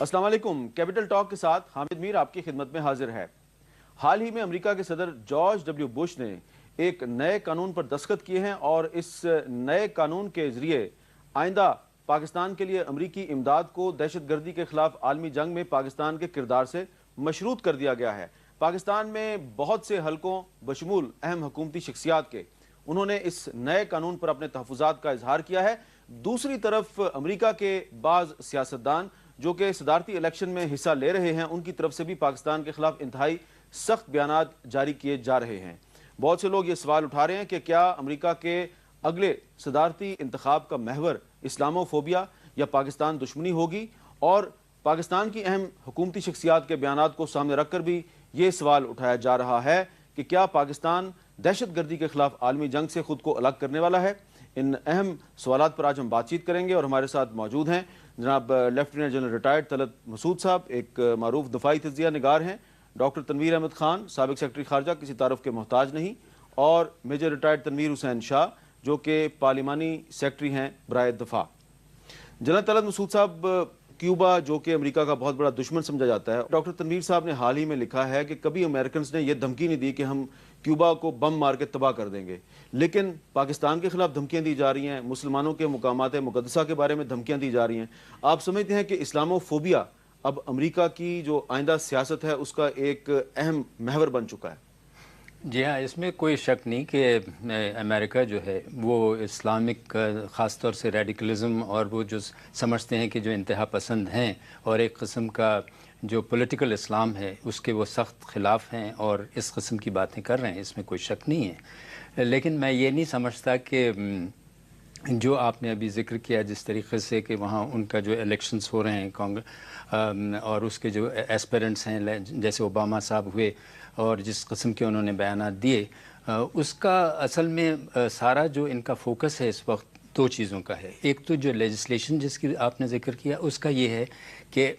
अस्सलाम वालेकुम। Capital talk के साथ हामिद मीर आपकी खिदमत में हाजिर है। हाल ही में अमेरिका के सदर जॉर्ज डब्ल्यू बुश ने एक नए कानून पर दस्तखत किए हैं और इस नए कानून के जरिए आइंदा पाकिस्तान के लिए अमरीकी इमदाद को दहशतगर्दी के खिलाफ आलमी जंग में पाकिस्तान के किरदार से मशरूत कर दिया गया है। पाकिस्तान में बहुत से हलकों बशमूल अहम हुकूमती शख्सियात के उन्होंने इस नए कानून पर अपने तहफ़्फ़ुज़ात का इजहार किया है। दूसरी तरफ अमरीका के बाज़ सियासतदान जो कि सदारती इलेक्शन में हिस्सा ले रहे हैं, उनकी तरफ से भी पाकिस्तान के खिलाफ इंतहाई सख्त बयानात जारी किए जा रहे हैं। बहुत से लोग ये सवाल उठा रहे हैं कि क्या अमरीका के अगले सदारती इंतखाब का महवर इस्लामोफोबिया या पाकिस्तान दुश्मनी होगी, और पाकिस्तान की अहम हुकूमती शख्सियात के बयानात को सामने रखकर भी ये सवाल उठाया जा रहा है कि क्या पाकिस्तान दहशतगर्दी के खिलाफ आलमी जंग से खुद को अलग करने वाला है। इन अहम सवालात पर आज हम बातचीत करेंगे और हमारे साथ मौजूद हैं जनाब lieutenant general retired Talat Masood साहब, एक मारूफ दफाई तज्जिया निगार हैं, डॉक्टर तनवीर अहमद खान साबिक सेक्रेटरी खारजा, किसी तारुफ के मोहताज नहीं, और मेजर रिटायर्ड तनवीर हुसैन शाह जो कि पार्लिमानी सेक्रेटरी हैं बराए दफा। जनरल तलत मसूद साहब, क्यूबा जो कि अमेरिका का बहुत बड़ा दुश्मन समझा जाता है, डॉक्टर तनवीर साहब ने हाल ही में लिखा है कि कभी अमेरिकन ने यह धमकी नहीं दी कि हम क्यूबा को बम मार के तबाह कर देंगे, लेकिन पाकिस्तान के खिलाफ धमकियां दी जा रही हैं, मुसलमानों के मुकामात मुक़द्दसा के बारे में धमकियां दी जा रही हैं। आप समझते हैं कि इस्लामोफोबिया अब अमेरिका की जो आइंदा सियासत है उसका एक अहम महवर बन चुका है? जी हाँ, इसमें कोई शक नहीं कि अमेरिका जो है वो इस्लामिक ख़ास तौर से रेडिकलिज़म और वो जो समझते हैं कि जो इंतहा पसंद हैं और एक किस्म का जो पॉलिटिकल इस्लाम है उसके वो सख्त ख़िलाफ़ हैं और इस किस्म की बातें कर रहे हैं, इसमें कोई शक नहीं है। लेकिन मैं ये नहीं समझता कि जो आपने अभी ज़िक्र किया जिस तरीक़े से कि वहाँ उनका जो इलेक्शंस हो रहे हैं कांग्रेस और उसके जो एस्पिरेंट्स हैं जैसे ओबामा साहब हुए और जिस किस्म के उन्होंने बयानात दिए, उसका असल में सारा जो इनका फोकस है इस वक्त दो चीज़ों का है। एक तो जो लेजिस्लेशन जिसकी आपने ज़िक्र किया उसका ये है कि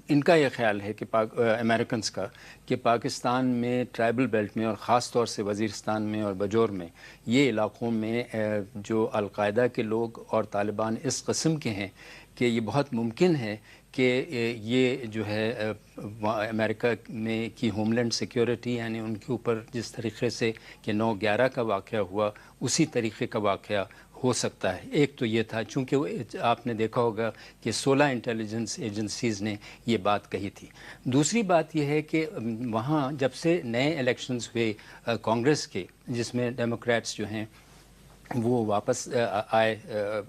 इनका ये ख्याल है कि अमेरिकन्स का कि पाकिस्तान में ट्राइबल बेल्ट में और ख़ास तौर से वज़ीरिस्तान में और बजौर में ये इलाक़ों में जो अलकायदा के लोग और तालिबान इस किस्म के हैं कि ये बहुत मुमकिन है कि ये जो है अमेरिका में की होमलैंड सिक्योरिटी यानी उनके ऊपर जिस तरीक़े से कि 9/11 का वाक़या हुआ उसी तरीक़े का वाक़या हो सकता है। एक तो ये था, चूँकि आपने देखा होगा कि 16 इंटेलिजेंस एजेंसीज़ ने ये बात कही थी। दूसरी बात यह है कि वहाँ जब से नए इलेक्शंस हुए कांग्रेस के, जिसमें डेमोक्रेट्स जो हैं वो वापस आए,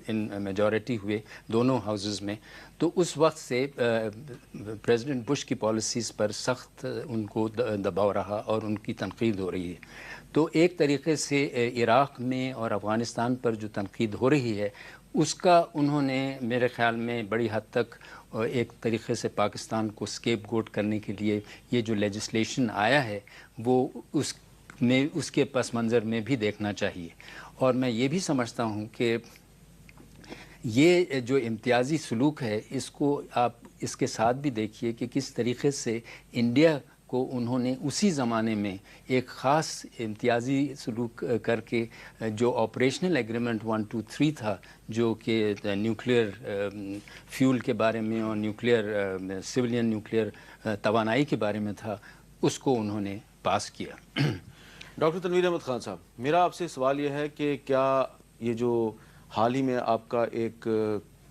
इन मेजॉरिटी हुए दोनों हाउसेस में, तो उस वक्त से प्रेसिडेंट बुश की पॉलिसीज़ पर सख्त उनको दबाव रहा और उनकी तनकीद हो रही है। तो एक तरीक़े से इराक़ में और अफ़गानिस्तान पर जो तनकीद हो रही है उसका उन्होंने मेरे ख़्याल में बड़ी हद तक एक तरीक़े से पाकिस्तान को स्केपगोट करने के लिए ये जो लेजिस्लेशन आया है वो उसके पस मंज़र में भी देखना चाहिए। और मैं ये भी समझता हूँ कि ये जो इम्तियाज़ी सलूक है इसको आप इसके साथ भी देखिए कि किस तरीक़े से इंडिया को उन्होंने उसी ज़माने में एक ख़ास इम्तियाज़ी सलूक करके जो ऑपरेशनल एग्रीमेंट 123 था जो कि न्यूक्लियर फ्यूल के बारे में और न्यूक्लियर सिविलियन न्यूक्लियर तवानाई के बारे में था, उसको उन्होंने पास किया। डॉक्टर तनवीर अहमद खान साहब, मेरा आपसे सवाल यह है कि क्या ये जो हाल ही में आपका एक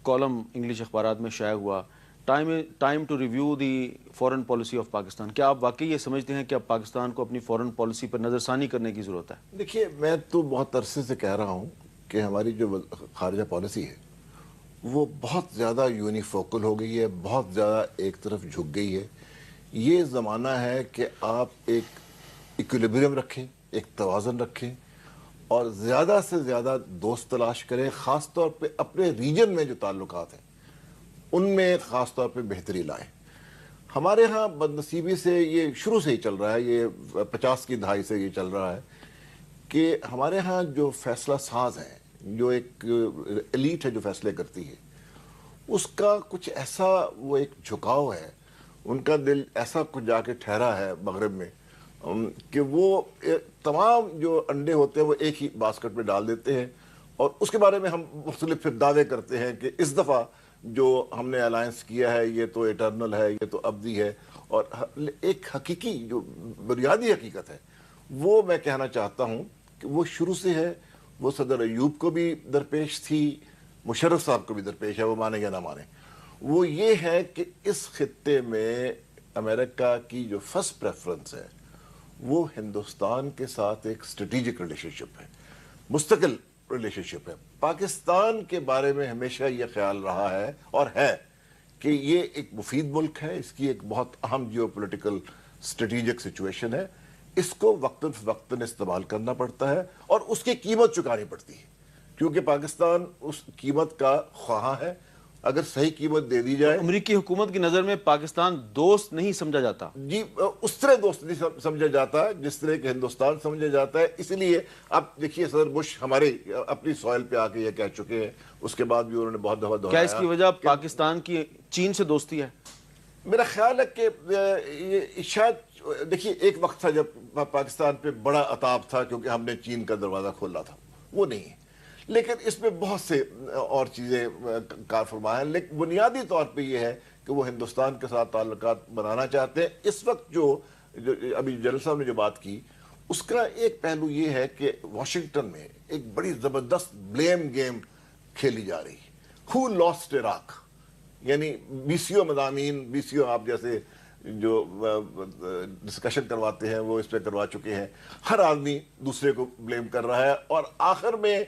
कॉलम इंग्लिश अखबारात में शाया हुआ, time to review the foreign policy of Pakistan, क्या आप वाकई ये समझते हैं कि अब पाकिस्तान को अपनी फॉरेन पॉलिसी पर नज़रसानी करने की ज़रूरत है? देखिए, मैं तो बहुत अरसे से कह रहा हूँ कि हमारी जो खारजा पॉलिसी है वो बहुत ज़्यादा यूनिफोकल हो गई है, बहुत ज़्यादा एक तरफ झुक गई है। ये ज़माना है कि आप एक इक्विलिब्रियम रखें, एक तवाज़न रखें और ज़्यादा से ज़्यादा दोस्त तलाश करें, ख़ास तौर पे अपने रीजन में जो ताल्लुकात हैं उनमें ख़ास तौर पे बेहतरी लाएं। हमारे यहाँ बदनसीबी से ये शुरू से ही चल रहा है, ये 50 की दहाई से ये चल रहा है कि हमारे यहाँ जो फैसला साज हैं, जो एक एलीट है जो फैसले करती है, उसका कुछ ऐसा वो एक झुकाव है, उनका दिल ऐसा कुछ जाके ठहरा है मगरब में कि वो तमाम जो अंडे होते हैं वो एक ही बास्केट में डाल देते हैं और उसके बारे में हम मुख्तलिफ फिर दावे करते हैं कि इस दफ़ा جو ہم نے الائنس کیا ہے یہ تو ایٹرنل ہے, یہ تو ابدی ہے. اور ایک حقیقی جو بنیادی حقیقت ہے وہ میں کہنا چاہتا ہوں کہ وہ شروع سے ہے, وہ صدر ایوب کو بھی درپیش تھی, مشرف صاحب کو بھی درپیش ہے, وہ مانے یا نہ مانے. وہ یہ ہے کہ اس خطے میں امریکہ کی جو فرسٹ پریفرنس ہے وہ ہندوستان کے ساتھ ایک اسٹریٹجک ریلیشن شپ ہے, مستقل ریلیشن شپ ہے. پاکستان کے بارے میں ہمیشہ یہ خیال رہا ہے اور ہے کہ یہ ایک مفید ملک ہے, اس کی ایک بہت اہم جیو پولیٹیکل اسٹریٹجک سچویشن ہے, اس کو وقتاً فوقتاً استعمال کرنا پڑتا ہے اور اس کی قیمت چکانی پڑتی ہے, کیونکہ پاکستان اس قیمت کا خواہاں ہے. اگر صحیح قیمت دے دی جائے. امریکی حکومت کی نظر میں پاکستان دوست نہیں سمجھا جاتا. جی اس طرح دوست نہیں سمجھا جاتا جس طرح کہ ہندوستان سمجھا جاتا ہے. اس لیے اب دیکھیے صدر بش ہمارے اپنی سوائل پہ آ کے یہ کہہ چکے ہیں, اس کے بعد بھی انہوں نے بہت دفعہ کیا دہرایا. اس کی وجہ پاکستان کی چین سے دوستی ہے؟ میرا خیال ہے کہ یہ شاید دیکھیے ایک وقت تھا جب پاکستان پہ بڑا عتاب تھا کیونکہ ہم نے چین کا دروازہ کھولا تھا, وہ نہیں ہے. لیکن اس میں بہت سے اور چیزیں کار فرما ہیں, لیکن بنیادی طور پہ یہ ہے کہ وہ ہندوستان کے ساتھ تعلقات بنانا چاہتے ہیں. اس وقت جو ابھی جنرل صاحب نے جو بات کی اس کا ایک پہلو یہ ہے کہ واشنگٹن میں ایک بڑی زبردست بلیم گیم کھیلی جا رہی ہے. ہو لاسٹ عراق, یعنی بیسیوں مضامین, بیسیوں آپ جیسے جو ڈسکشن کرواتے ہیں وہ اس پہ کروا چکے ہیں. ہر آدمی دوسرے کو بلیم کر رہا ہے اور آخر میں